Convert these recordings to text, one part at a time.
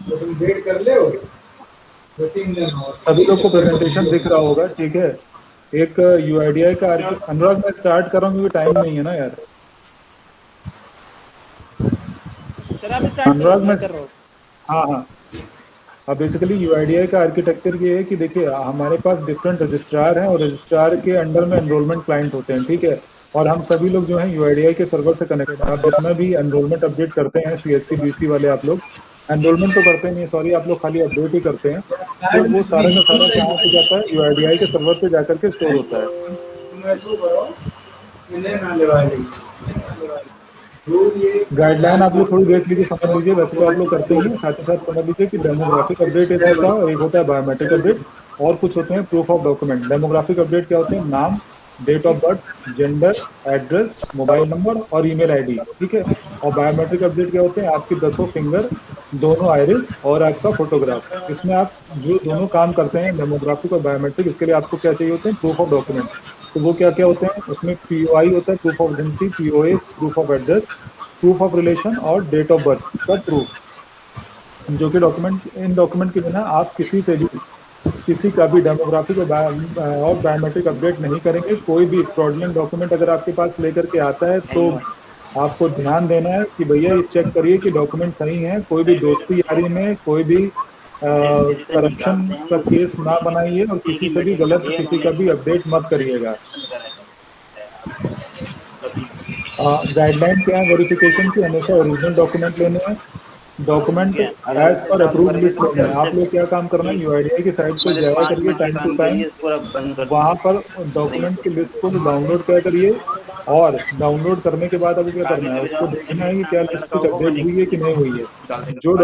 तो तुम वेट कर ले, 2-3 दिन और सभी लोग को प्रेजेंटेशन दिख रहा होगा, ठीक है। एक यूआईडीआई का अनुराग मैं स्टार्ट कर रहा हूँ क्योंकि टाइम नहीं है ना यार। सर आप स्टार्ट करो, अनुराग मैं मैं, कर रहा हूँ। हाँ हाँ। अब बेसिकली यूआईडीआई का आर्किटेक्चर ये है कि देखिए हमारे पास डिफरेंट रजिस्ट्रार हैं और रजिस्ट्रार के अंडर में एनरोलमेंट क्लाइंट होते हैं, ठीक है। और हम सभी लोग जो हैं यूआईडीआई के सर्वर से कनेक्टेड हैं। आप जितना भी एनरोलमेंट अपडेट करते हैं, सीएससी बीसी वाले आप लोग एनरोलमेंट तो करते नहीं, सॉरी, आप लोग खाली अपडेट ही करते हैं। तो साइड में वो सारा स्क्रीन का फुल सारा कहाँ पे जाता है, यूआईडीआई के सर्वर पे जाकर के स्टोर होता है। तुम ऐसा करो कि नहीं ना लेवाई रूल ये गाइडलाइन आप लोग थोड़ी देख लीजिए, समझ लीजिए, वैसे तो आप लोग करते ही हैं, साथ ही साथ समझ लीजिए कि डेमोग्राफिक अपडेट एक होता है और एक होता है बायोमेट्रिक अपडेट, और कुछ होते हैं proof of document. Demographic update क्या होते हैं, नाम, date of birth, gender, address, mobile number और ईमेल आईडी, ठीक है। और बायोमेट्रिक अपडेट क्या होते हैं, आपकी 10 फिंगर, दोनों आइरिस और आपका फोटोग्राफ। इसमें आप जो दोनों काम करते हैं, डेमोग्राफिक और बायोमेट्रिक, इसके लिए आपको क्या चाहिए होते हैं, प्रूफ ऑफ डॉक्यूमेंट। तो वो क्या क्या होते हैं उसमें, पीओआई होता है, proof of identity, POA proof of address, proof of relation और डेट ऑफ बर्थ का प्रूफ। जो कि डॉक्यूमेंट, इन डॉक्यूमेंट के बिना आप किसी से भी किसी का भी डेमोग्राफिक और बायोमेट्रिक अपडेट नहीं करेंगे। कोई भी फ्रॉडलेंट डॉक्यूमेंट अगर आपके पास लेकर के आता है तो आपको ध्यान देना है कि भैया ये चेक करिए कि डॉक्यूमेंट सही है। कोई भी दोस्ती यारी में कोई भी करप्शन का केस ना बनाइए और किसी से भी गलत किसी का भी अपडेट मत करिएगा। गाइडलाइन क्या है वेरिफिकेशन की, हमेशा ओरिजिनल डॉक्यूमेंट लेने हैं। Document as per approved list लेने हैं। आप लोग क्या काम करना है, यूआईडीआई की साइट पे जाया करिए टाइम टू टाइम, वहां पर डॉक्यूमेंट की लिस्ट को डाउनलोड क्या करिए। और डाउनलोड करने के बाद आपको क्या करना है, उसको देखना है कि क्या लिस्ट कुछ अपडेट हुई है कि नहीं हुई है। जो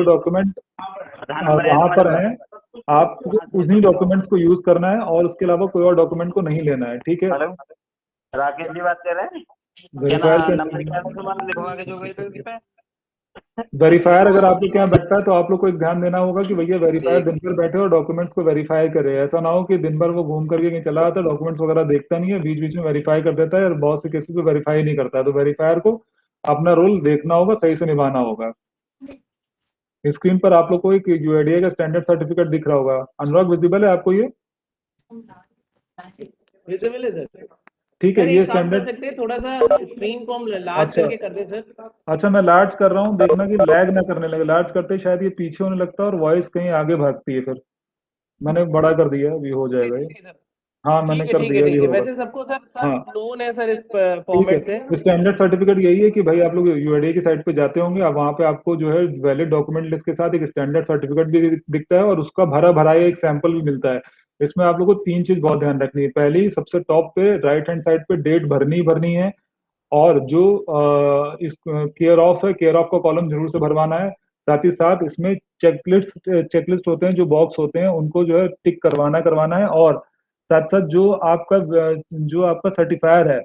डॉक्यूमेंट वहां पर हैं, आपको उन्हीं डॉक्यूमेंट्स को यूज करना है और उसके अलावा कोई और डॉक्यूमेंट को नहीं लेना है, ठीक है। राकेश जी बात कर रहे हैं? क्या ना वेरीफायर के नंबर क्या है तुम्हारा, लिखवा के जो गई तो पे। वेरीफायर अगर आपके क्या बैठता है तो आप लोग को एक ध्यान देना होगा कि भैया वेरीफायर ठीक दिन भर बैठे और डॉक्यूमेंट्स को वेरीफाई करे। ऐसा ना हो कि दिन भर वो घूम करके कहीं चला आता है, डॉक्यूमेंट्स वगैरह देखता नहीं है, बीच बीच में वेरीफाई कर देता है और बहुत से केसेस में वेरीफाई नहीं करता है। तो वेरीफायर को अपना रोल देखना होगा, सही से निभाना होगा। स्क्रीन पर आप लोग को एक यूआईडीआई का स्टैंडर्ड सर्टिफिकेट दिख रहा होगा। अनुराग, विजिबल है आपको ये? विजिबल है सर। ठीक है, सर ये एक काम कर स्टैंडर्ड। सकते हैं, थोड़ा सा स्क्रीन को हम लार्ज अच्छा, करके कर दें सर। अच्छा, मैं लार्ज कर रहा हूँ, देखना कि लैग ना करने लगे। लार्ज करते ही शायद ये पीछे होने लगता है और वॉइस कहीं आगे भागती है फिर। मैंने बड़ा कर दिया, अभी हो जाएगा ये। ठीक है सर। हाँ, मैंने कर ठीक है दिया, अभी ठीक है, होगा। वैसे सबको सर सब हाँ, नोन है सर इस ठीक फॉर्मेट से। है। स्टैंडर्ड सर्टिफिकेट यही है कि भाई आप लोग यूआईडीआई की साइट पे जाते होंगे, अब वहाँ पे आपको जो है वैलिड डॉक्यूमेंट लिस्ट के साथ एक स्टैंडर्ड सर्टिफिकेट भी दिखता है और उसका भरा भरा एक सैंपल भी मिलता है। इसमें आप लोग को तीन चीज बहुत ध्यान रखनी है। पहली, सबसे टॉप पे राइट हैंड साइड पे डेट भरनी ही भरनी है। और जो इस केयर ऑफ है, केयर ऑफ का कॉलम जरूर से भरवाना है। साथ ही साथ इसमें चेकलिस्ट होते हैं, जो बॉक्स होते हैं उनको जो है टिक करवाना करवाना है। और साथ साथ जो आपका सर्टिफायर है,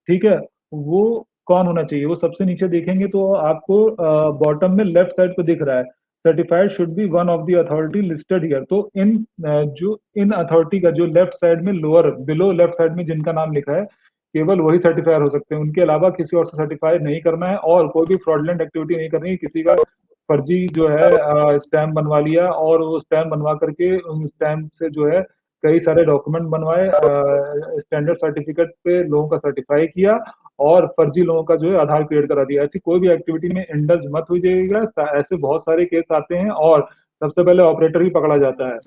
ठीक है, वो कौन होना चाहिए, वो सबसे नीचे देखेंगे तो आपको बॉटम में लेफ्ट साइड पे दिख रहा है, certified should be one of the authority listed here. तो जो इन अथॉरिटी का जो लेफ्ट साइड में, लोअर बिलो लेफ्ट साइड में जिनका नाम लिखा है, केवल वही सर्टिफायर हो सकते हैं। उनके अलावा किसी और से सर्टिफाई नहीं करना है और कोई भी फ्रॉडलेंट एक्टिविटी नहीं करनी है। किसी का फर्जी जो है स्टैम्प बनवा लिया और वो स्टैम्प बनवा करके उन स्टैम्प से जो है कई सारे डॉक्यूमेंट बनवाए, स्टैंडर्ड सर्टिफिकेट पे लोगों का सर्टिफाई किया और फर्जी लोगों का जो है आधार क्रिएट करा दिया। ऐसी कोई भी एक्टिविटी में इंडल्ज मत हो जाइएगा। ऐसे बहुत सारे केस आते हैं और सबसे पहले ऑपरेटर ही पकड़ा जाता है।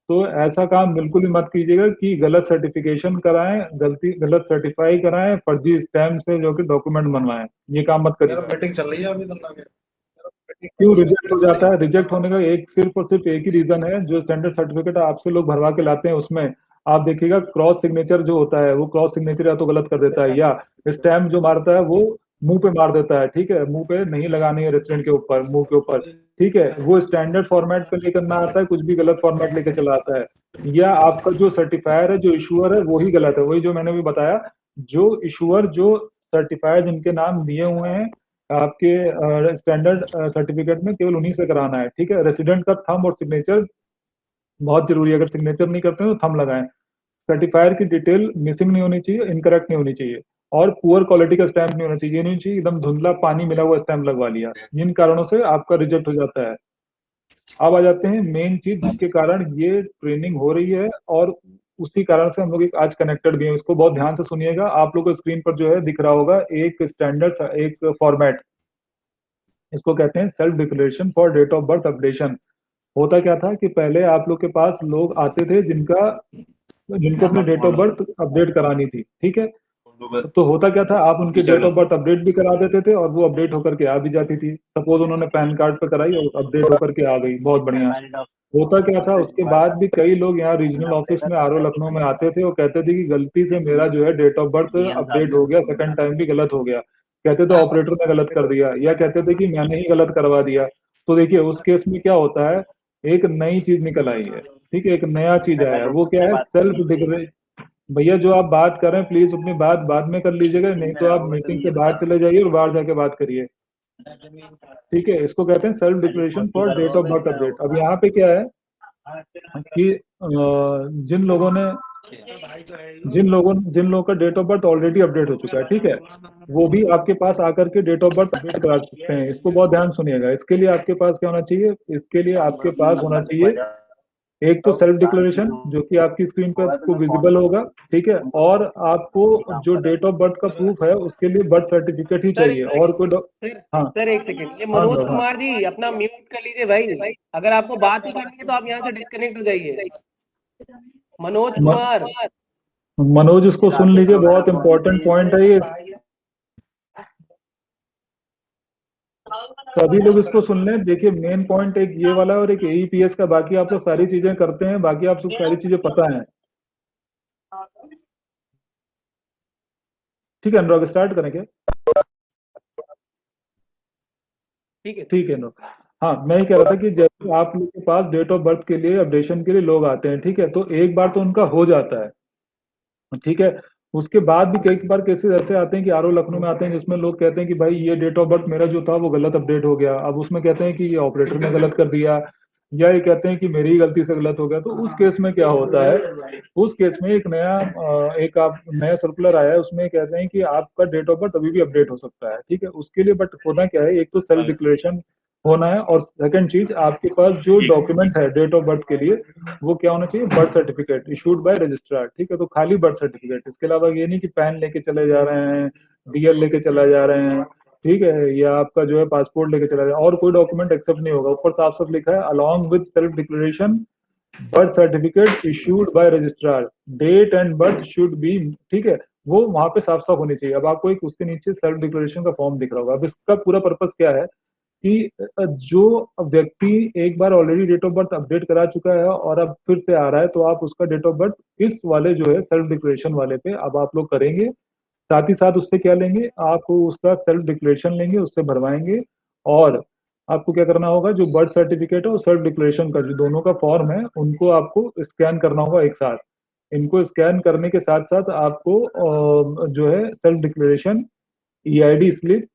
तो ऐसा काम बिल्कुल भी मत कीजिएगा कि गलत सर्टिफिकेशन कराएं, गलत सर्टिफाई कराएं, फर्जी स्टैम्प से जो कि डॉक्यूमेंट बनवाएं। ये काम मत यार करिएगा। मीटिंग चल रही है अभी तो ना। क्यों रिजेक्ट हो जाता है? रिजेक्ट होने का एक सिर्फ और सिर्फ एक ही रीजन है, जो स्टैंडर्ड सर्टिफिकेट आपसे लोग भरवा के लाते हैं उसमें आप देखिएगा क्रॉस सिग्नेचर जो होता है, वो क्रॉस सिग्नेचर या तो गलत कर देता है, या स्टैम्प जो मारता है वो मुंह पे मार देता है, ठीक है। मुंह पे नहीं लगानी है, रेस्टोरेंट के ऊपर, मुंह के ऊपर, ठीक है। वो स्टैंडर्ड फॉर्मेट पे लेकर ना आता है, कुछ भी गलत फॉर्मेट लेके चला आता है। या आपका जो सर्टिफायर है, जो इशूअर है, वही गलत है। वही जो मैंने भी बताया, जो इशूअर, जो सर्टिफायर जिनके नाम दिए हुए हैं आपके स्टैंडर्ड सर्टिफिकेट में, केवल उन्हीं से कराना है, ठीक है। रेसिडेंट का थंब और सिग्नेचर बहुत जरूरी है। अगर सिग्नेचर नहीं करते हैं तो थंब लगाएं। सर्टिफायर की डिटेल मिसिंग नहीं होनी चाहिए, इनकरेक्ट नहीं होनी चाहिए। और पुअर क्वालिटी का स्टैंप नहीं होना चाहिए, ये नहीं चाहिए एकदम धुंधला पानी मिला हुआ स्टैंप लगवा लिया, जिन कारणों से आपका रिजेक्ट हो जाता है। अब आ जाते हैं मेन चीज जिसके कारण ये ट्रेनिंग हो रही है और उसी कारण से हम लोग एक आज कनेक्टेड भी हैं, इसको बहुत ध्यान से सुनिएगा। आप लोग को स्क्रीन पर जो है दिख रहा होगा एक स्टैंडर्ड एक फॉर्मेट, इसको कहते हैं self declaration for date of birth updation. होता क्या था कि पहले आप लोग के पास लोग आते थे जिनको अपनी डेट ऑफ बर्थ अपडेट करानी थी, ठीक है। तो होता क्या था, आप उनकी डेट ऑफ बर्थ अपडेट भी करा देते थे और वो अपडेट होकर के आ भी जाती थी। सपोज उन्होंने पैन कार्ड पे कराई और अपडेट होकर के आ गई, बहुत बढ़िया। होता क्या था, उसके बाद भी कई लोग यहाँ रीजनल ऑफिस में आरओ लखनऊ में आते थे और कहते थे कि गलती से मेरा जो है डेट ऑफ बर्थ अपडेट हो गया, सेकंड टाइम भी गलत हो गया। कहते थे ऑपरेटर ने गलत कर दिया, या कहते थे कि मैंने ही गलत करवा दिया। तो देखिए उस केस में क्या होता है, एक नई चीज निकल आई है, ठीक है, एक नया चीज आया है, वो क्या है, सेल्फ डिक्लेरेशन। भैया जो आप बात कर रहे हैं प्लीज अपनी बात बाद में कर लीजिएगा, नहीं तो आप मीटिंग से बाहर चले जाइए और बाहर जाके बात करिए, ठीक है। इसको कहते हैं self declaration for date of birth update. अब यहाँ पे क्या है कि जिन लोगों का date of birth already update हो चुका है, ठीक है, वो भी आपके पास आकर के डेट ऑफ बर्थ अपडेट करा सकते हैं। इसको बहुत ध्यान सुनिएगा। इसके लिए आपके पास क्या होना चाहिए, इसके लिए आपके पास होना चाहिए एक तो सेल्फ डिक्लेरेशन जो कि आपकी स्क्रीन पर आपको विजिबल होगा, ठीक है, और आपको जो डेट ऑफ बर्थ का प्रूफ है उसके लिए बर्थ सर्टिफिकेट ही चाहिए, और कोई हाँ सर एक सेकंड, ये हाँ मनोज हाँ कुमार जी अपना म्यूट कर लीजिए भाई, अगर आपको बात ही करनी है तो आप यहाँ से डिस्कनेक्ट हो जाइए। मनोज कुमार, मनोज इसको सुन लीजिए, बहुत इंपॉर्टेंट पॉइंट है ये, सभी लोग इसको सुन लें। देखिए मेन पॉइंट एक ये वाला और एक एईपीएस का, बाकी आप लोग सारी चीजें करते हैं, बाकी आप लोग सारी चीजें पता है, ठीक है। अनुराग स्टार्ट करें क्या? ठीक है अनुराग। हाँ मैं ही कह रहा था कि जैसे आप लोग के पास डेट ऑफ बर्थ के लिए अपडेशन के लिए लोग आते हैं, ठीक है, तो एक बार तो उनका हो जाता है, ठीक है। उसके बाद भी कई बार केसेस ऐसे आते हैं कि आरओ लखनऊ में आते हैं जिसमें लोग कहते हैं कि भाई ये डेट ऑफ बर्थ मेरा जो था वो गलत अपडेट हो गया। अब उसमें कहते हैं कि ये ऑपरेटर ने गलत कर दिया, या ये कहते हैं कि मेरी ही गलती से गलत हो गया। तो उस केस में क्या होता है, उस केस में एक आप नया सर्कुलर आया है, उसमें कहते हैं कि आपका डेट ऑफ बर्थ अभी भी अपडेट हो सकता है, ठीक है। उसके लिए बट होना क्या है, एक तो सेल्फ डिक्लेरेशन होना है, और सेकंड चीज आपके पास जो डॉक्यूमेंट है डेट ऑफ बर्थ के लिए वो क्या होना चाहिए, birth certificate issued by registrar, ठीक है। तो खाली बर्थ सर्टिफिकेट, इसके अलावा ये नहीं कि पैन लेके चले जा रहे हैं, डीएल लेके चला जा रहे हैं, ठीक है, या आपका जो है पासपोर्ट लेके चला जाए, और कोई डॉक्यूमेंट एक्सेप्ट नहीं होगा। ऊपर साफ साफ लिखा है along with self declaration birth certificate issued by registrar, date and birth should be, ठीक है, वो वहां पे साफ साफ होनी चाहिए। अब आपको एक उसके नीचे सेल्फ डिक्लेरेशन का फॉर्म दिख रहा होगा। अब इसका पूरा पर्पस क्या है कि जो व्यक्ति एक बार already date of birth update करा चुका है और अब फिर से आ रहा है, तो आप उसका डेट ऑफ बर्थ इस वाले जो है सेल्फ डिक्लेरेशन वाले पे अब आप लोग करेंगे। साथ ही साथ उससे क्या लेंगे, आप उसका सेल्फ डिक्लेरेशन लेंगे, उससे भरवाएंगे, और आपको क्या करना होगा, जो बर्थ सर्टिफिकेट है और सेल्फ डिक्लेरेशन का जो दोनों का फॉर्म है उनको आपको स्कैन करना होगा एक साथ। इनको स्कैन करने के साथ साथ आपको जो है self declaration, EID slip,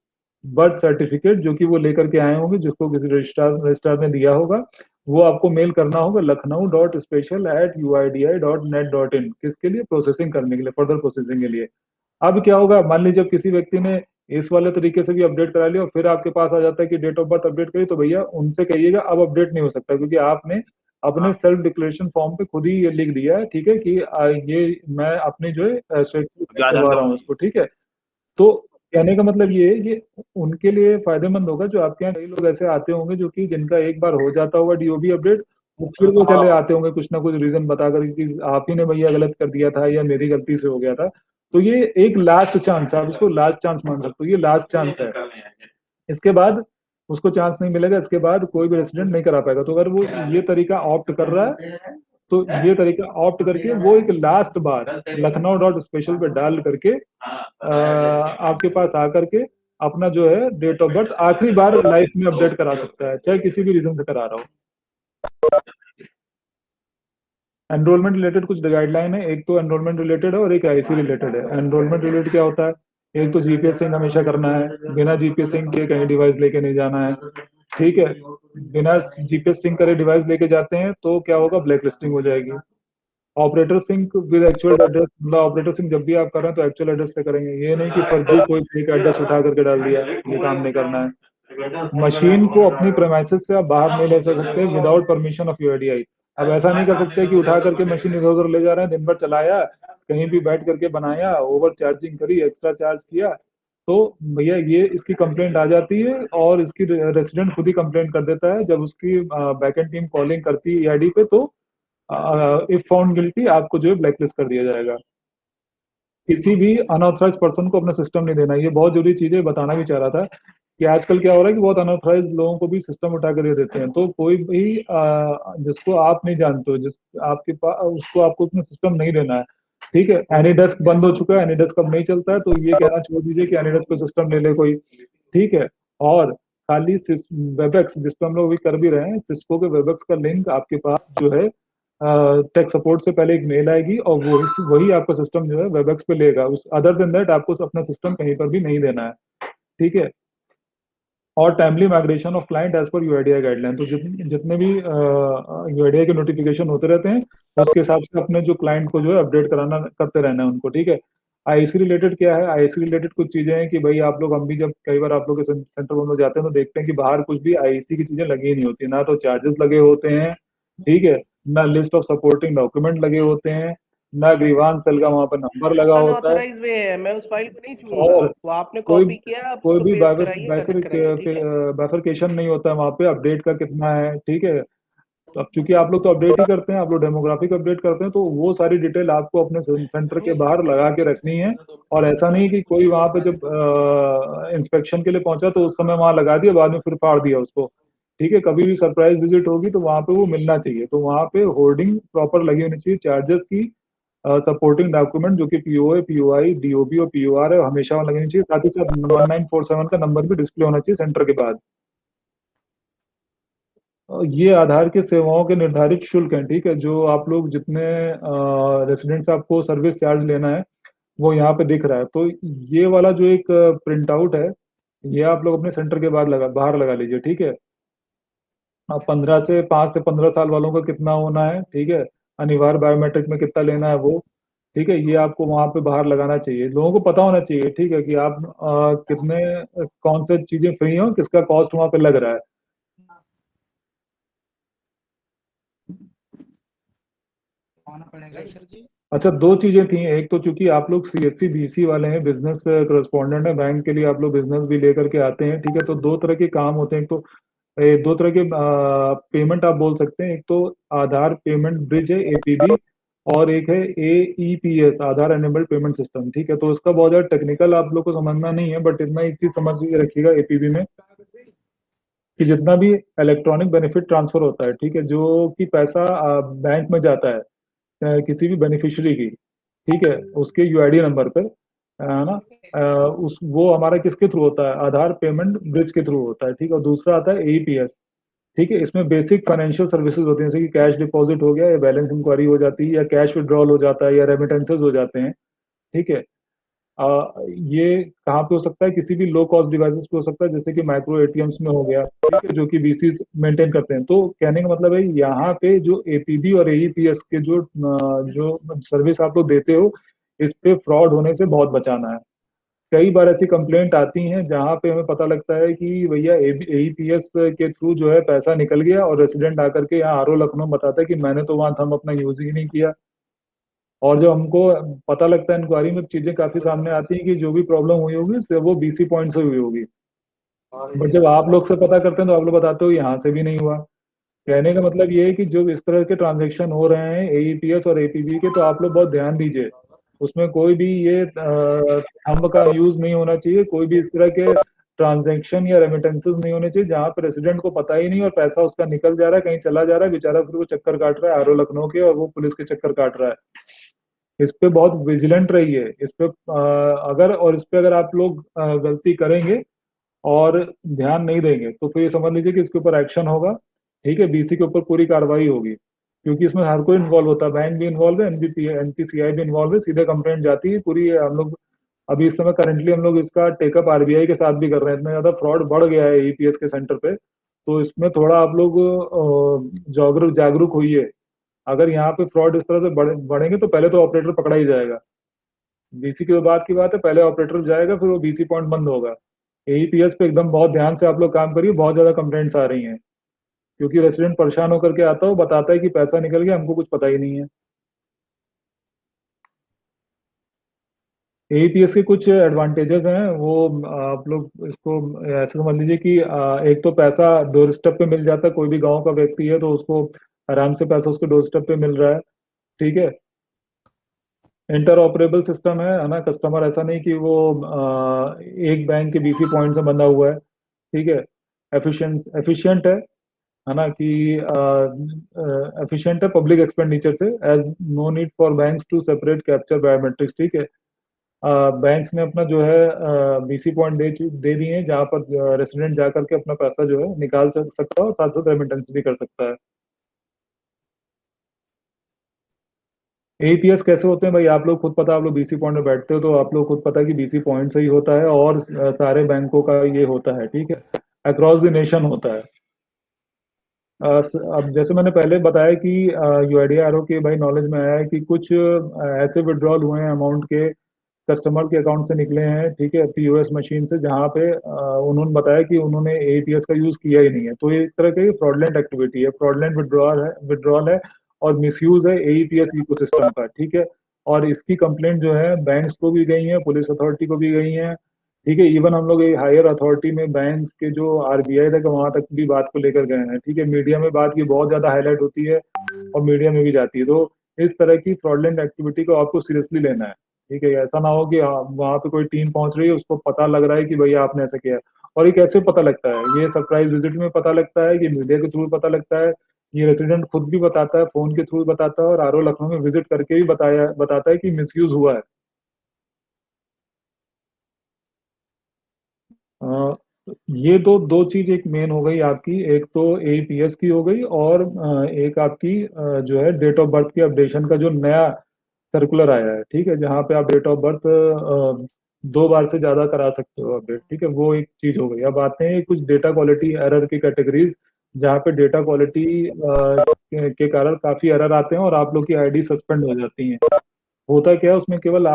birth certificate जो कि वो लेकर के आए होंगे, जिसको किसी रजिस्ट्रार ने दिया होगा, वो आपको मेल करना होगा lakhnaou.special@uidi.net.in, किसके लिए, प्रोसेसिंग करने के लिए, फर्दर प्रोसेसिंग के लिए। अब क्या होगा, मान लीजिए जब किसी व्यक्ति ने इस वाले तरीके से भी अपडेट करा लिया और फिर आपके पास आ जाता है कि डेट ऑफ बर्थ अपडेट करिए, तो भैया उनसे कहिएगा अब अपडेट नहीं हो सकता, क्योंकि आपने अपने सेल्फ डिक्लेरेशन फॉर्म पे खुद ही ये लिख दिया है, ठीक है, कि ये मैं अपनी जो है करवा रहा हूँ इसको, ठीक है। तो कहने का मतलब ये है कि उनके लिए फायदेमंद होगा, जो आपके यहाँ कई लोग ऐसे आते होंगे जो कि जिनका एक बार हो जाता होगा डीओबी अपडेट, वो फिर वो चले आते होंगे कुछ ना कुछ रीजन बता कर कि आप ही ने भैया गलत कर दिया था या मेरी गलती से हो गया था। तो ये एक लास्ट चांस है, आप इसको लास्ट चांस मान सकते हो, ये लास्ट चांस है। इसके बाद उसको चांस नहीं मिलेगा, इसके बाद कोई भी रेसिडेंट नहीं करा पाएगा। तो अगर वो ये तरीका ऑप्ट कर रहा है, तो ये तरीका ऑप्ट करके वो एक लास्ट बार lakhnaou.special पे डाल करके आपके पास आकर के अपना जो है डेट ऑफ बर्थ आखिरी बार लाइफ में अपडेट करा सकता है, चाहे किसी भी रीजन से करा रहा हो। एनरोलमेंट रिलेटेड कुछ गाइडलाइन है, एक तो एनरोलमेंट रिलेटेड है और एक आईसी रिलेटेड है। एनरोलमेंट रिलेटेड क्या होता है, एक तो जीपीएस सिंह हमेशा करना है, बिना जीपीएस सिंह के कहीं डिवाइस लेके नहीं जाना है, ठीक है। बिना जीपीएस सिंह करे डिवाइस लेके जाते हैं तो क्या होगा, ब्लैक लिस्टिंग हो जाएगी। Operator sync with actual address, मतलब ऑपरेटर सिंक जब भी आप कर रहे हैं तो एक्चुअल एड्रेस से करेंगे, ये नहीं कि फर्जी कोई फेक एड्रेस उठा करके डाल दिया, ये काम नहीं करना है। मशीन को अपनी प्रेमाइसिस से आप बाहर नहीं ले सकते विदाउट परमिशन ऑफ यूआईडीआई। अब ऐसा नहीं कर सकते कि उठा करके मशीन इधर उधर ले जा रहे हैं, दिन भर चलाया, कहीं भी बैठ करके बनाया, ओवर चार्जिंग करी, एक्स्ट्रा चार्ज किया, तो भैया ये इसकी कंप्लेंट आ जाती है और इसकी रेसिडेंट खुद ही कंप्लेंट कर देता है। जब उसकी बैकएंड टीम कॉलिंग करती है ईआईडी पे, तो इफ फाउंड गिल्टी आपको जो है ब्लैकलिस्ट कर दिया जाएगा। किसी भी अनऑथराइज पर्सन को अपना सिस्टम नहीं देना, ये बहुत जरूरी चीज है, बताना भी चाह रहा था कि आजकल क्या हो रहा है कि बहुत अनऑथराइज लोगों को भी सिस्टम उठा कर दे देते हैं। तो कोई भी जिसको आप नहीं जानते हो, जिस आपके पास, उसको आपको अपना सिस्टम नहीं देना है, ठीक है। एनीडेस्क बंद हो चुका है, एनीडेस्क अब नहीं चलता है, तो ये कहना छोड़ दीजिए कि एनीडेस्क को सिस्टम ले ले कोई, ठीक है। और खाली वेबएक्स, जिस पर हम लोग अभी कर भी रहे हैं, सिस्को के वेबएक्स का लिंक आपके पास जो है टेक सपोर्ट से पहले एक मेल आएगी और वो वही आपका सिस्टम जो है वेबएक्स पे लेगा। उस अदर देन दैट आपको अपना सिस्टम कहीं पर भी नहीं देना है, ठीक है। और timely migration of client as per UIDAI guideline, तो जितने भी यूआईडीआई के नोटिफिकेशन होते रहते हैं, उसके हिसाब से अपने जो क्लाइंट को जो है अपडेट कराना करते रहना है उनको, ठीक है। आईसी रिलेटेड क्या है, आईसी रिलेटेड कुछ चीजें हैं कि भाई आप लोग, हम भी जब कई बार आप लोग के सेंटर पर हम लोग जाते हैं तो देखते हैं कि बाहर कुछ भी आईसी की चीजें लगी नहीं होती, ना तो चार्जेस लगे होते हैं, ठीक है, ना लिस्ट ऑफ सपोर्टिंग डॉक्यूमेंट लगे होते हैं, ना ग्रीवांस सेल का वहां पर नंबर लगा होता है। अनऑथराइज्ड वे है, मैं उस फाइल को नहीं छूऊंगा। और वो आपने कोई कॉपी किया, आप कोई उसको भी पेस्ट कराइए, कनेक्ट कराइए, ठीक है। बाइफरकेशन नहीं होता है वहाँ पे, अपडेट का कितना है, ठीक है। तो अब चूंकि आप लोग तो अपडेट ही करते हैं, आप लोग डेमोग्राफिक अपडेट करते हैं, तो वो सारी डिटेल आपको अपने सेंटर के बाहर लगा के रखनी है। और ऐसा नहीं कि कोई वहां पे जब इंस्पेक्शन के लिए पहुंचा तो उस समय वहां लगा दिया, बाद में फिर फाड़ दिया उसको, ठीक है। कभी भी सरप्राइज विजिट होगी तो वहां पे वो मिलना चाहिए, तो वहां पे होर्डिंग प्रॉपर लगी होनी चाहिए, चार्जेस की, सपोर्टिंग डॉक्यूमेंट जो कि पीओए, पीओआई, डीओबी और पीओआर है, हमेशा वहां लगनी चाहिए। साथ ही साथ 1947 का नंबर भी डिस्प्ले होना चाहिए सेंटर के बाद। ये आधार की सेवाओं के निर्धारित शुल्क हैं, ठीक है। जो आप लोग जितने रेसिडेंट से आपको सर्विस चार्ज लेना है वो यहाँ पे दिख रहा है। तो ये वाला जो एक प्रिंट आउट है, ये आप लोग अपने सेंटर के बाहर लगा लीजिए, ठीक है। अब 5 से 15 साल वालों का कितना होना है, ठीक है, अनिवार्य बायोमेट्रिक में कितना लेना है वो, ठीक है, ये आपको वहां पे बाहर लगाना चाहिए। लोगों को पता होना चाहिए, ठीक है, कि आप कितने कौन से चीजें फ्री हो, किसका कॉस्ट वहां पे लग रहा है। अच्छा, दो चीजें थी, एक तो चूंकि आप लोग सीएससी बीसी वाले हैं, बिजनेस करस्पॉन्डेंट है, बैंक के लिए आप लोग बिजनेस भी लेकर के आते हैं, ठीक है। तो दो तरह के काम होते हैं, एक तो दो तरह के पेमेंट आप बोल सकते हैं। एक तो आधार पेमेंट ब्रिज है, एपीबी, और एक है एईपीएस, आधार एनेबल्ड पेमेंट सिस्टम, ठीक है। तो इसका बहुत ज्यादा टेक्निकल आप लोग को समझना नहीं है, बट इतना एक चीज समझ के रखिएगा एपीबी में, कि जितना भी इलेक्ट्रॉनिक बेनिफिट ट्रांसफर होता है, ठीक है, जो कि पैसा बैंक में जाता है किसी भी बेनिफिशियरी की, ठीक है, उसके यूआईडी नंबर पर, है ना, उस वो हमारा किसके थ्रू होता है, आधार पेमेंट ब्रिज के थ्रू होता है, ठीक है। और दूसरा आता है एईपीएस, ठीक है। इसमें बेसिक फाइनेंशियल सर्विसेज होती हैं, जैसे कि कैश डिपॉजिट हो गया, या बैलेंस इंक्वायरी हो जाती है, या कैश विड्रॉल हो जाता है, या रेमिटेंसेज हो जाते हैं, ठीक है। ये कहाँ पे हो सकता है, किसी भी लो कॉस्ट डिवाइसेस पे हो सकता है, जैसे कि माइक्रो एटीएम्स में हो गया, ठीक है, जो कि बीसी मेंटेन करते हैं। तो कहने का मतलब है यहाँ पे जो एपीबी और एईपीएस के जो सर्विस आप लोग देते हो, इस पे फ्रॉड होने से बहुत बचाना है। कई बार ऐसी कंप्लेंट आती हैं जहाँ पे हमें पता लगता है कि भैया एईपीएस के थ्रू जो है पैसा निकल गया, और रेसिडेंट आकर के यहाँ आरओ लखनऊ बताता है कि मैंने तो वहां थंब अपना यूज ही नहीं किया। और जब हमको पता लगता है इंक्वायरी में, चीजें काफी सामने आती हैं कि जो भी प्रॉब्लम हुई होगी वो बीसी पॉइंट से हुई होगी, बट जब आप लोग से पता करते हैं तो आप लोग बताते हो यहाँ से भी नहीं हुआ। कहने का मतलब ये है कि जो इस तरह के ट्रांजेक्शन हो रहे हैं एईपीएस और एपीबी के, तो आप लोग बहुत ध्यान दीजिए, उसमें कोई भी ये थंब का यूज नहीं होना चाहिए, कोई भी इस तरह के ट्रांजेक्शन या रेमिटेंसेस नहीं होने चाहिए जहां पर रेसिडेंट को पता ही नहीं और पैसा उसका निकल जा रहा है, कहीं चला जा रहा है, बेचारा फिर वो चक्कर काट रहा है आरओ लखनऊ के, और वो पुलिस के चक्कर काट रहा है। इस पे बहुत विजिलेंट रहिए, इस पे इस पे अगर आप लोग गलती करेंगे और ध्यान नहीं देंगे तो फिर ये समझ लीजिए कि इसके ऊपर एक्शन होगा, ठीक है, बीसी के ऊपर पूरी कार्रवाई होगी, क्योंकि इसमें हर कोई इन्वॉल्व होता है, बैंक भी इन्वॉल्व है, एनपीसीआई भी इन्वॉल्व है, सीधे कंप्लेंट जाती है पूरी। हम लोग अभी इस समय करंटली हम लोग इसका टेकअप आरबीआई के साथ भी कर रहे हैं, इतना ज्यादा फ्रॉड बढ़ गया है ईपीएस के सेंटर पे, तो इसमें थोड़ा आप लोग जागरूक जागरूक होइए। अगर यहाँ पे फ्रॉड इस तरह से बढ़ेंगे तो पहले तो ऑपरेटर पकड़ा ही जाएगा। बीसी के बाद की बात है, पहले ऑपरेटर जाएगा, फिर वो बीसी पॉइंट बंद होगा। एईपीएस पे एकदम बहुत ध्यान से आप लोग काम करिए, बहुत ज्यादा कंप्लेंट्स आ रही हैं, क्योंकि रेसिडेंट परेशान होकर के आता है, वो बताता है कि पैसा निकल गया, हमको कुछ पता ही नहीं है। एईपीएस के कुछ एडवांटेजेस हैं, वो आप लोग इसको ऐसे समझ लीजिए कि एक तो पैसा डोर स्टेप पे मिल जाता है, कोई भी गांव का व्यक्ति है तो उसको आराम से पैसा उसके डोर स्टेप पे मिल रहा है। ठीक है, इंटर ऑपरेबल सिस्टम है ना, कस्टमर ऐसा नहीं कि वो एक बैंक के बीसी पॉइंट से बंधा हुआ है। ठीक है, एफिशिएंट है ना, कि एफिशिएंट है पब्लिक एक्सपेंडिचर से, as no need for banks to separate capture biometrics. ठीक है, बैंक्स ने अपना जो है बीसी पॉइंट दे दिए हैं, जहाँ पर रेसिडेंट जा करके अपना पैसा जो है निकाल सकता है और साथ साथ रेमिटेंस भी कर सकता है। एईपीएस कैसे होते हैं भाई, आप लोग खुद पता, आप लोग बीसी पॉइंट में बैठते हो तो आप लोग खुद पता है कि बीसी पॉइंट से ही होता है, और सारे बैंकों का ये होता है। ठीक है, अक्रॉस द नेशन होता है। अब जैसे मैंने पहले बताया कि यूआईडीआरओ के भाई नॉलेज में आया है कि कुछ ऐसे विड्रॉल हुए हैं अमाउंट के, कस्टमर के अकाउंट से निकले हैं, ठीक है, पीओएस मशीन से, जहाँ पे उन्होंने बताया कि उन्होंने एईपीएस का यूज किया ही नहीं है। तो ये एक तरह की फ्रॉडलेंट एक्टिविटी है, फ्रॉडलेंट विड्रॉल है और मिसयूज है एईपीएस इकोसिस्टम का। ठीक है, और इसकी कंप्लेंट जो है बैंक्स को भी गई है, पुलिस अथॉरिटी को भी गई है। ठीक है, इवन हम लोग हायर अथॉरिटी में बैंक्स के जो आरबीआई तक, वहां तक भी बात को लेकर गए हैं। ठीक है, मीडिया में बात की बहुत ज्यादा हाईलाइट होती है और मीडिया में भी जाती है। तो इस तरह की फ्रॉडलेंट एक्टिविटी को आपको सीरियसली लेना है। ठीक है, ऐसा ना हो कि वहां पे कोई टीम पहुंच रही है, उसको पता लग रहा है कि भैया आपने ऐसा किया है। और ये कैसे पता लगता है, ये सरप्राइज विजिट में पता लगता है, ये मीडिया के थ्रू पता लगता है, ये रेसिडेंट खुद भी बताता है, फोन के थ्रू बताता है, और आरओ लखनऊ में विजिट करके भी बताता है कि मिसयूज हुआ है। अ, ये तो दो चीज एक मेन हो गई आपकी, एक तो एईपीएस की हो गई, और एक आपकी जो है डेट ऑफ बर्थ की अपडेशन का जो नया सर्कुलर आया है। ठीक है, जहाँ पे आप डेट ऑफ बर्थ 2 बार से ज्यादा करा सकते हो अपडेट। ठीक है, वो एक चीज हो गई। अब आते हैं कुछ डेटा क्वालिटी एरर की कैटेगरीज, जहाँ पे डेटा क्वालिटी के कारण काफी एरर आते हैं और आप लोग की आईडी सस्पेंड हो जाती है। होता क्या है, उसमें केवल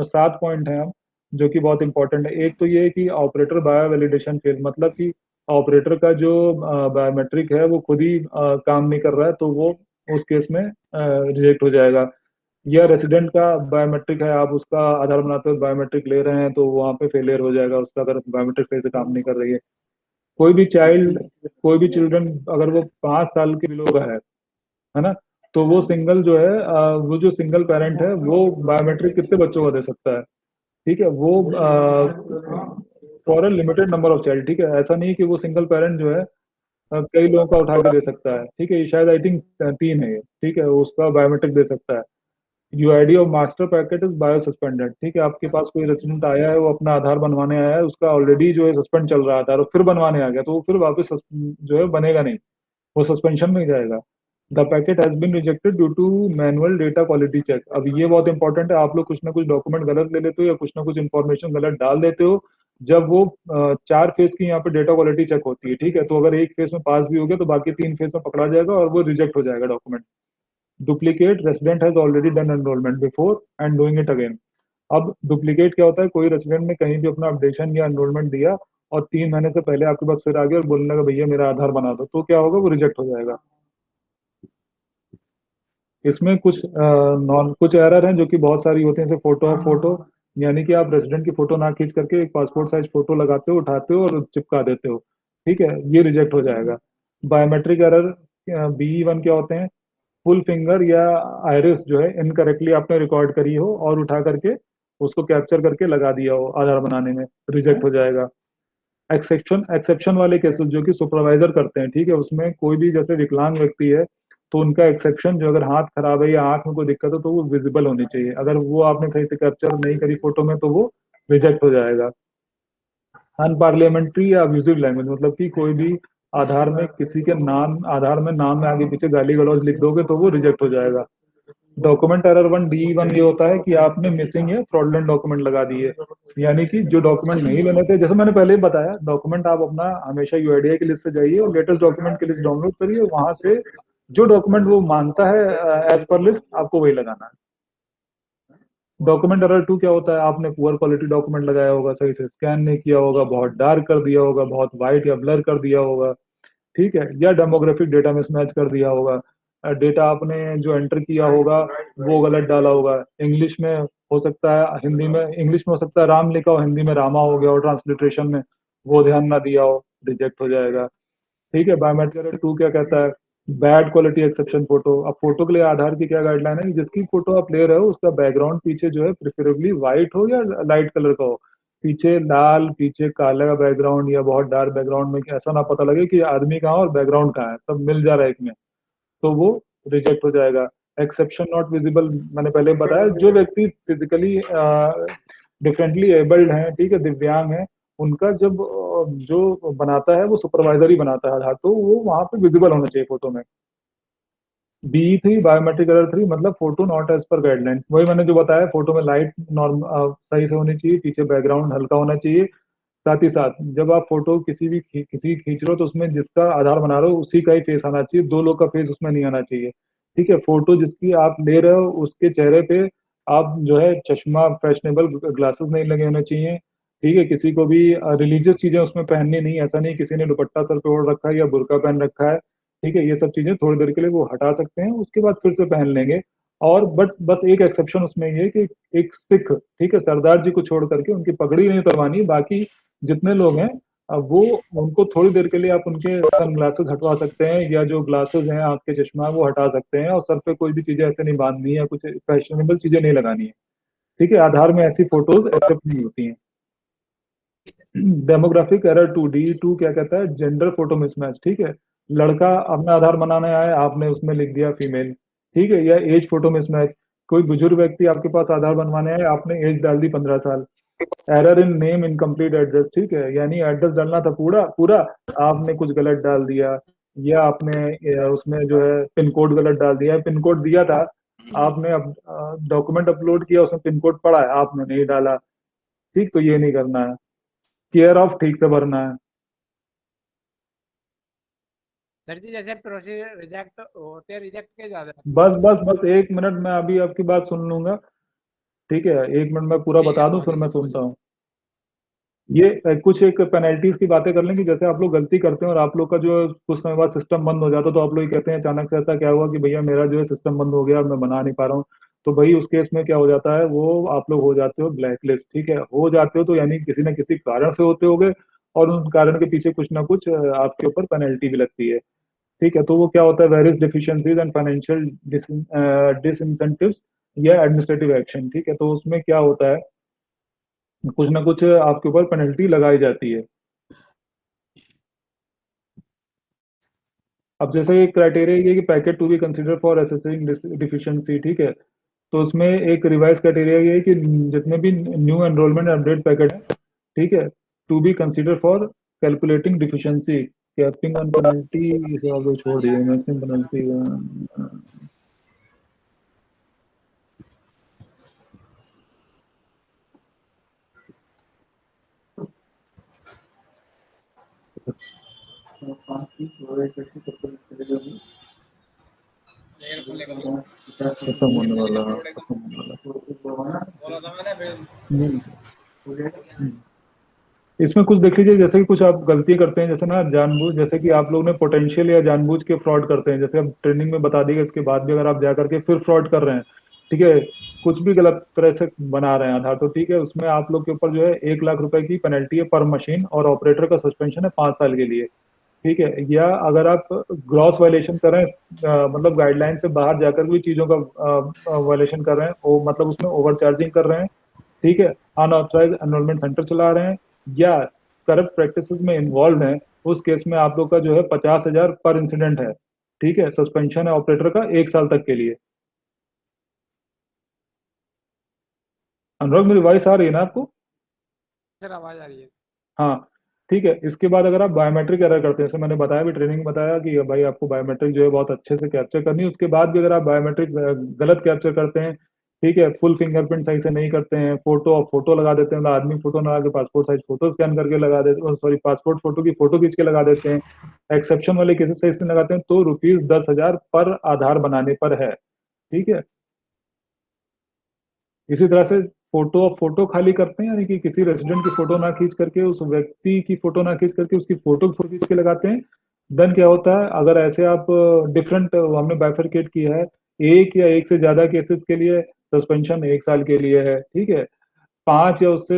7 पॉइंट हैं जो कि बहुत इंपॉर्टेंट है। एक तो ये है कि ऑपरेटर बायो वैलिडेशन फेल, मतलब कि ऑपरेटर का जो बायोमेट्रिक है वो खुद ही काम नहीं कर रहा है, तो वो उस केस में रिजेक्ट हो जाएगा। या रेसिडेंट का बायोमेट्रिक है, आप उसका आधार बनाते हो, बायोमेट्रिक ले रहे हैं, तो वहाँ पे फेलियर हो जाएगा उसका, अगर बायोमेट्रिक सही से काम नहीं कर रही है। कोई भी चिल्ड्रन अगर वो 5 साल के बिलो का है ना, तो वो सिंगल जो है वो जो सिंगल पेरेंट है वो बायोमेट्रिक कितने बच्चों को दे सकता है। ठीक है, वो for a limited number of child. ठीक है, ऐसा नहीं कि वो सिंगल पेरेंट जो है कई लोगों का उठा के दे सकता है। ठीक है, ये शायद आई थिंक 3 है ये। ठीक है, उसका बायोमेट्रिक दे सकता है। यूआईडी और master packet is bio suspended. ठीक है, आपके पास कोई रेसिडेंट आया है, वो अपना आधार बनवाने आया है, उसका ऑलरेडी जो है सस्पेंड चल रहा है आधार, और फिर बनवाने आ गया, तो वो फिर वापस जो है बनेगा नहीं, वो सस्पेंशन में जाएगा। The packet has been rejected due to manual data quality check. अब ये बहुत इंपॉर्टेंट है, आप लोग कुछ ना कुछ डॉक्यूमेंट गलत ले लेते हो या कुछ ना कुछ इन्फॉर्मेशन गलत डाल देते हो, जब वो 4 फेज की यहाँ पे डेटा क्वालिटी चेक होती है। ठीक है, तो अगर एक फेज में पास भी हो गया तो बाकी 3 फेज में पकड़ा जाएगा और वो रिजेक्ट हो जाएगा document. Duplicate, resident has already done enrolment before and doing it again. अब डुप्लीकेट क्या होता है, कोई रेसिडेंट ने कहीं भी अपना अपडेशन या एनरोलमेंट दिया और 3 महीने से पहले आपके पास फिर आ गया और बोलने लगा भैया मेरा आधार बना दो, तो क्या होगा, वो रिजेक्ट हो जाएगा। इसमें कुछ एरर हैं जो कि बहुत सारी होती हैं, जैसे फोटो, यानी कि आप रेसिडेंट की फोटो ना खींच करके एक पासपोर्ट साइज फोटो लगाते हो, उठाते हो और चिपका देते हो। ठीक है, ये रिजेक्ट हो जाएगा। बायोमेट्रिक एरर BE1 क्या होते हैं, फुल फिंगर या आइरिस जो है इनकरेक्टली आपने रिकॉर्ड करी हो और उठा करके उसको कैप्चर करके लगा दिया हो आधार बनाने में, रिजेक्ट हो जाएगा। एक्सेप्शन वाले केसेस जो कि सुपरवाइजर करते हैं, ठीक है, उसमें कोई भी जैसे विकलांग व्यक्ति है तो उनका एक्सेप्शन जो, अगर हाथ खराब है या आंख में कोई दिक्कत है तो वो विजिबल होनी चाहिए, अगर वो आपने सही से कैप्चर नहीं करी फोटो में तो वो रिजेक्ट हो जाएगा। अनपार्लियामेंट्री या अब्यूजिव लैंग्वेज, मतलब कि कोई भी आधार में किसी के नाम, आधार में नाम में आगे पीछे गाली गलौज लिख दोगे तो वो रिजेक्ट हो जाएगा। डॉक्यूमेंट एरर 1 DE1 ये होता है कि आपने मिसिंग या फ्रॉडलेंट डॉक्यूमेंट लगा दिए, यानी कि जो डॉक्यूमेंट नहीं लेने थे। जैसे मैंने पहले ही बताया, डॉक्यूमेंट आप अपना हमेशा यूआईडीआई की लिस्ट से जाइए और लेटेस्ट डॉक्यूमेंट की लिस्ट डाउनलोड करिए, वहां से जो डॉक्यूमेंट वो मांगता है एज पर लिस्ट आपको वही लगाना है। डॉक्यूमेंट एरर 2 क्या होता है, आपने पुअर क्वालिटी डॉक्यूमेंट लगाया होगा, सही से स्कैन नहीं किया होगा, बहुत डार्क कर दिया होगा, बहुत वाइट या ब्लर कर दिया होगा, ठीक है, या डेमोग्राफिक डेटा मिसमैच कर दिया होगा, डेटा आपने जो एंटर किया होगा वो गलत डाला होगा, इंग्लिश में हो सकता है, हिंदी में, इंग्लिश में हो सकता है राम लिखा हो, हिंदी में रामा हो गया और ट्रांसलिट्रेशन में वो ध्यान ना दिया हो, रिजेक्ट हो जाएगा। ठीक है, बायोमेट्रिक 2 क्या कहता है, बैड क्वालिटी एक्सेप्शन फोटो। अब फोटो के लिए आधार की क्या गाइडलाइन है कि जिसकी फोटो आप ले रहे हो उसका बैकग्राउंड पीछे जो है प्रेफरेबली व्हाइट हो या लाइट कलर का हो, पीछे लाल, पीछे काला बैकग्राउंड या बहुत डार्क बैकग्राउंड में, कि ऐसा ना पता लगे कि आदमी कहाँ और बैकग्राउंड कहाँ है, सब मिल जा रहा है एक में, तो वो रिजेक्ट हो जाएगा। एक्सेप्शन नॉट विजिबल, मैंने पहले बताया, जो व्यक्ति फिजिकली डिफरेंटली एबल्ड हैं, ठीक है, दिव्यांग है, उनका जब जो बनाता है वो सुपरवाइजर ही बनाता है आधार, तो वो वहां पे विजिबल होना चाहिए फोटो में। B3 बायोमेट्रिक एरर 3 मतलब photo not as per guideline, वही मैंने जो बताया, फोटो में लाइट नॉर्म सही से होनी चाहिए, पीछे बैकग्राउंड हल्का होना चाहिए, साथ ही साथ जब आप फोटो किसी की खींच रहे हो तो उसमें जिसका आधार बना रहे हो उसी का ही फेस आना चाहिए, दो लोग का फेस उसमें नहीं आना चाहिए। ठीक है, फोटो जिसकी आप ले रहे हो उसके चेहरे पे आप जो है चश्मा, फैशनेबल ग्लासेस नहीं लगे होने चाहिए। ठीक है, किसी को भी रिलीजियस चीजें उसमें पहननी नहीं, ऐसा नहीं किसी ने दुपट्टा सर पे ओढ़ रखा है या बुर्का पहन रखा है। ठीक है, ये सब चीजें थोड़ी देर के लिए वो हटा सकते हैं, उसके बाद फिर से पहन लेंगे। और बट बस एक एक्सेप्शन उसमें ये है कि एक सिख, ठीक है, सरदार जी को छोड़ करके उनकी पगड़ी नहीं उतरवानी, बाकी जितने लोग हैं अब वो, उनको थोड़ी देर के लिए आप उनके सनग्लासेस हटवा सकते हैं या जो ग्लासेस हैं आँख के चश्मा है वो हटा सकते हैं, और सर पे कोई भी चीजें ऐसे नहीं बांधनी है, कुछ फैशनेबल चीजें नहीं लगानी है। ठीक है, आधार में ऐसी फोटोज एक्सेप्ट नहीं होती हैं। डेमोग्राफिक एरर 2D2 क्या कहता है, जेंडर फोटो मिसमैच। ठीक है, लड़का अपना आधार बनाने आया, आपने उसमें लिख दिया फीमेल, ठीक है, या एज फोटो मिसमैच, कोई बुजुर्ग व्यक्ति आपके पास आधार बनवाने आए, आपने एज डाल दी 15 साल। Error in name incomplete address, ठीक है, यानी एड्रेस डालना था पूरा पूरा, आपने कुछ गलत डाल दिया, या आपने उसमें जो है पिन कोड गलत डाल दिया, पिन कोड दिया था, आपने अब डॉक्यूमेंट अपलोड किया उसमें पिन कोड पड़ा है, आपने नहीं डाला। ठीक, तो ये नहीं करना है। केयर ऑफ ठीक से भरना है। सर जी जैसे प्रोसीजर रिजेक्ट होते हैं, रिजेक्ट के ज्यादा बस बस बस 1 मिनट, मैं अभी आपकी बात सुन लूंगा। ठीक है, 1 मिनट में पूरा बता दूं फिर मैं सुनता हूँ। ये कुछ एक पेनल्टीज की बातें कर लें कि जैसे आप लोग गलती करते हैं और आप लोग का जो है कुछ समय बाद सिस्टम बंद हो जाता है, तो आप लोग ये कहते हैं अचानक से ऐसा क्या हुआ कि भैया मेरा जो है सिस्टम बंद हो गया, मैं बना नहीं पा रहा हूँ, तो भाई उस केस में क्या हो जाता है, वो आप लोग हो जाते हो ब्लैक लिस्ट। ठीक है, हो जाते हो तो यानी किसी न किसी कारण से होते होगे, और उस कारण के पीछे कुछ ना कुछ आपके ऊपर पेनल्टी भी लगती है। ठीक है, तो वो क्या होता है, वेरियस डिफिशियंसीज एंड फाइनेंशियल डिसइंसेंटिव्स या एडमिनिस्ट्रेटिव एक्शन। ठीक है, तो उसमें क्या होता है, कुछ ना कुछ आपके ऊपर पेनल्टी लगाई जाती है। अब जैसे एक क्राइटेरिया ये है कि packet to be consider for assessing deficiency. ठीक है, तो उसमें एक रिवाइज क्राइटेरिया ये है कि जितने भी न्यू एनरोलमेंट अपडेट पैकेट है, ठीक है, to be consider for calculating deficiency, capping on penalty, इसे आप लोग छोड़ दिए, मैक्सिमम पेनल्टी। खत्म होने वाला, खत्म होने वाला। इसमें कुछ देख लीजिए, जैसे कि कुछ आप गलती करते हैं, जैसे ना जानबूझ, जैसे कि आप लोग ने पोटेंशियल या जानबूझ के फ्रॉड करते हैं, जैसे अब ट्रेनिंग में बता दिएगा, इसके बाद भी अगर आप जा करके फिर फ्रॉड कर रहे हैं, ठीक है, कुछ भी गलत तरह से बना रहे हैं आधार, तो ठीक है, उसमें आप लोग के ऊपर जो है 1 लाख रुपए की पेनल्टी है पर मशीन, और ऑपरेटर का सस्पेंशन है 5 साल के लिए। ठीक है, या अगर आप ग्रॉस वायलेशन कर रहे हैं, मतलब गाइडलाइन से बाहर जाकर भी चीजों का वायलेशन कर रहे हैं, वो मतलब उसमें ओवर चार्जिंग कर रहे हैं, ठीक है, अनऑथराइज एनरोलमेंट सेंटर चला रहे हैं, या करप्ट प्रैक्टिसेस में इन्वॉल्व हैं, उस केस में आप लोग का जो है 50,000 पर इंसिडेंट है। ठीक है, सस्पेंशन है ऑपरेटर का 1 साल तक के लिए। अनुराग, मेरी वॉइस आ रही है ना आपको? सर आवाज आ रही है। हाँ, ठीक है, इसके बाद अगर आप बायोमेट्रिक एरर करते हैं, जैसे मैंने बताया भी, ट्रेनिंग में बताया कि भाई आपको बायोमेट्रिक जो है बहुत अच्छे से कैप्चर करनी है, उसके बाद भी अगर आप बायोमेट्रिक गलत कैप्चर करते हैं, ठीक है, फुल फिंगरप्रिंट सही से नहीं करते हैं, फोटो लगा देते हैं, मतलब आदमी फोटो ना लगा के पासपोर्ट साइज फोटो स्कैन करके लगा देते हैं, सॉरी पासपोर्ट फोटो की फोटो खींच के लगा देते हैं, एक्सेप्शन वाले केसेस सही से नहीं लगाते हैं तो ₹10,000 पर आधार बनाने पर है। ठीक है, इसी तरह से फोटो खाली करते हैं, यानी कि किसी रेजिडेंट की फोटो ना खींच करके, उस व्यक्ति की फोटो ना खींच करके उसकी फोटो खींच के लगाते हैं। देन क्या होता है, अगर ऐसे आप डिफरेंट हमने बाइफरकेट किया है, एक या एक से ज्यादा केसेस के लिए सस्पेंशन 1 साल के लिए है। ठीक है, 5 या उससे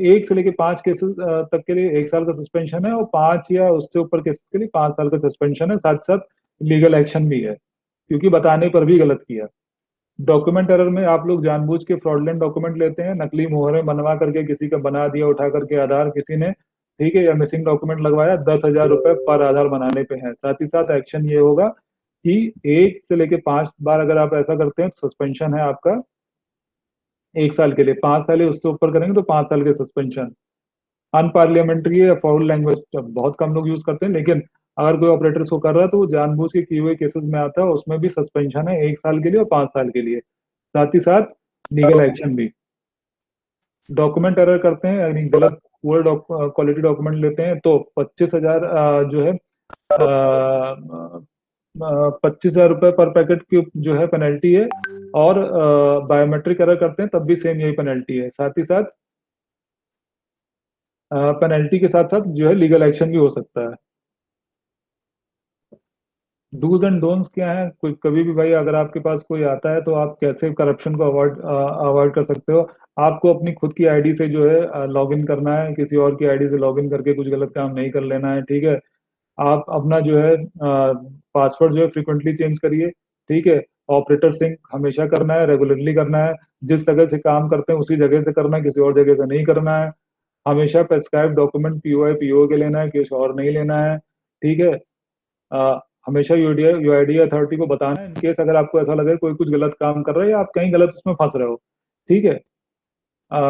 1 से लेके 5 केसेस तक के लिए 1 साल का सस्पेंशन है, और 5 या उससे ऊपर केसेस के लिए 5 साल का सस्पेंशन है, साथ साथ लीगल एक्शन भी है, क्योंकि बताने पर भी गलत किया। डॉक्यूमेंट एरर में आप लोग जानबूझ के फ्रॉडलेंट डॉक्यूमेंट लेते हैं, नकली मोहरें बनवा करके किसी का बना दिया उठा करके आधार किसी ने, ठीक है, या मिसिंग डॉक्यूमेंट लगवाया, ₹10,000 पर आधार बनाने पे है। साथ ही साथ एक्शन ये होगा कि 1 से लेके 5 बार अगर आप ऐसा करते हैं तो सस्पेंशन है आपका 1 साल के लिए, 5 साल है उससे ऊपर करेंगे तो 5 साल के सस्पेंशन। अनपार्लियामेंट्री या फाउल लैंग्वेज बहुत कम लोग यूज करते हैं, लेकिन अगर कोई ऑपरेटर इसको कर रहा है तो वो जानबूझ के किए हुए केसेस में आता है, उसमें भी सस्पेंशन है 1 साल के लिए और 5 साल के लिए, साथ ही साथ लीगल एक्शन भी। डॉक्यूमेंट एरर करते हैं, यानी गलत पुअर क्वालिटी डॉक्यूमेंट लेते हैं तो 25,000 जो है 25,000 रुपये पर पैकेट की जो है पेनल्टी है, और बायोमेट्रिक एरर करते हैं तब भी सेम यही पेनल्टी है। साथ ही साथ पेनल्टी के साथ साथ जो है लीगल एक्शन भी हो सकता है। डूज एंड डोंट्स क्या है, कोई कभी भी भाई अगर आपके पास कोई आता है तो आप कैसे करप्शन को अवॉइड कर सकते हो। आपको अपनी खुद की आईडी से जो है लॉग इन करना है, किसी और की आईडी से लॉग इन करके कुछ गलत काम नहीं कर लेना है। ठीक है, आप अपना जो है पासवर्ड जो है फ्रिक्वेंटली चेंज करिए। ठीक है, ऑपरेटर सिंक हमेशा करना है, रेगुलरली करना है, जिस जगह से काम करते हैं उसी जगह से करना है, किसी और जगह से नहीं करना है। हमेशा प्रेस्क्राइब डॉक्यूमेंट पीओ के लेना है, किसी और नहीं लेना है। ठीक है, हमेशा यूआईडी अथॉरिटी को बताना है, इनकेस अगर आपको ऐसा लगे कोई कुछ गलत काम कर रहा है या आप कहीं गलत उसमें फंस रहे हो। ठीक है, अ,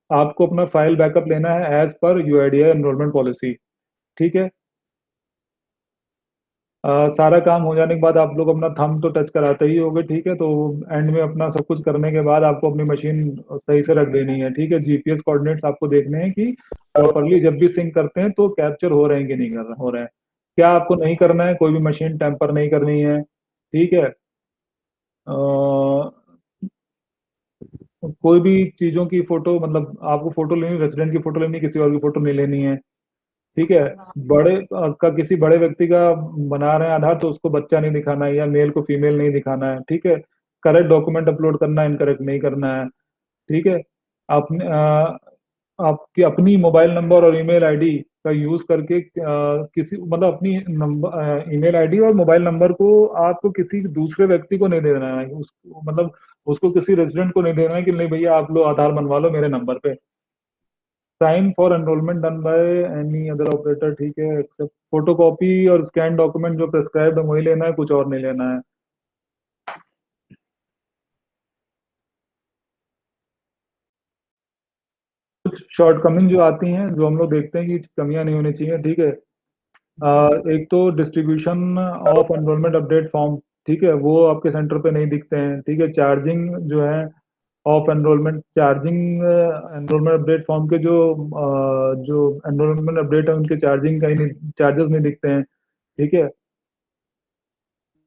आपको अपना फाइल बैकअप लेना है as per UIDAI enrolment policy. ठीक है, सारा काम हो जाने के बाद आप लोग अपना थंब तो टच कराते ही होगे। ठीक है, तो एंड में अपना सब कुछ करने के बाद आपको अपनी मशीन सही से रख देनी है। ठीक है, जीपीएस कोऑर्डिनेट्स आपको देखने हैं कि प्रॉपरली जब भी सिंक करते हैं तो कैप्चर हो रहे हैं कि नहीं हो रहे हैं। क्या आपको नहीं करना है, कोई भी मशीन टेम्पर नहीं करनी है। ठीक है, अ, कोई भी चीजों की फोटो, मतलब आपको फोटो लेनी, रेसिडेंट की फोटो लेनी, किसी और की फोटो नहीं लेनी है। ठीक है, किसी बड़े व्यक्ति का बना रहे हैं आधार तो उसको बच्चा नहीं दिखाना है, या मेल को फीमेल नहीं दिखाना है। ठीक है, करेक्ट डॉक्यूमेंट अपलोड करना है, इनकरेक्ट नहीं करना है। ठीक है, आपने आपकी अपनी मोबाइल नंबर और ईमेल आईडी का यूज करके किसी, मतलब अपनी नंबर ईमेल आईडी और मोबाइल नंबर को आपको किसी दूसरे व्यक्ति को नहीं देना है, मतलब उसको किसी रेजिडेंट को नहीं देना है कि नहीं भैया आप लोग आधार बनवा लो मेरे नंबर पे। Sign for enrolment done by any other operator. ठीक है, एक्सेप्ट फोटोकॉपी और स्कैन डॉक्यूमेंट जो प्रेस्क्राइब्ड है वही लेना है, कुछ और नहीं लेना है। कुछ शॉर्टकमिंग जो आती हैं, जो हम लोग देखते हैं कि कमियां नहीं होनी चाहिए। ठीक है, एक तो distribution of enrolment update form, ठीक है, वो आपके सेंटर पे नहीं दिखते हैं। ठीक है, चार्जिंग जो है of enrolment, charging enrolment update form के जो एनरोलमेंट अपडेट है उनके चार्जिंग कहीं नहीं, चार्जेस नहीं दिखते हैं। ठीक है,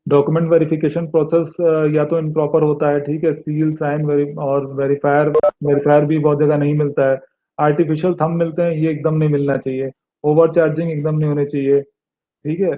डॉक्यूमेंट वेरिफिकेशन प्रोसेस या तो इम्प्रॉपर होता है। ठीक है, सील साइन और वेरीफायर भी बहुत जगह नहीं मिलता है। आर्टिफिशियल थंब मिलते हैं, ये एकदम नहीं मिलना चाहिए। ओवर चार्जिंग एकदम नहीं होनी चाहिए। ठीक है।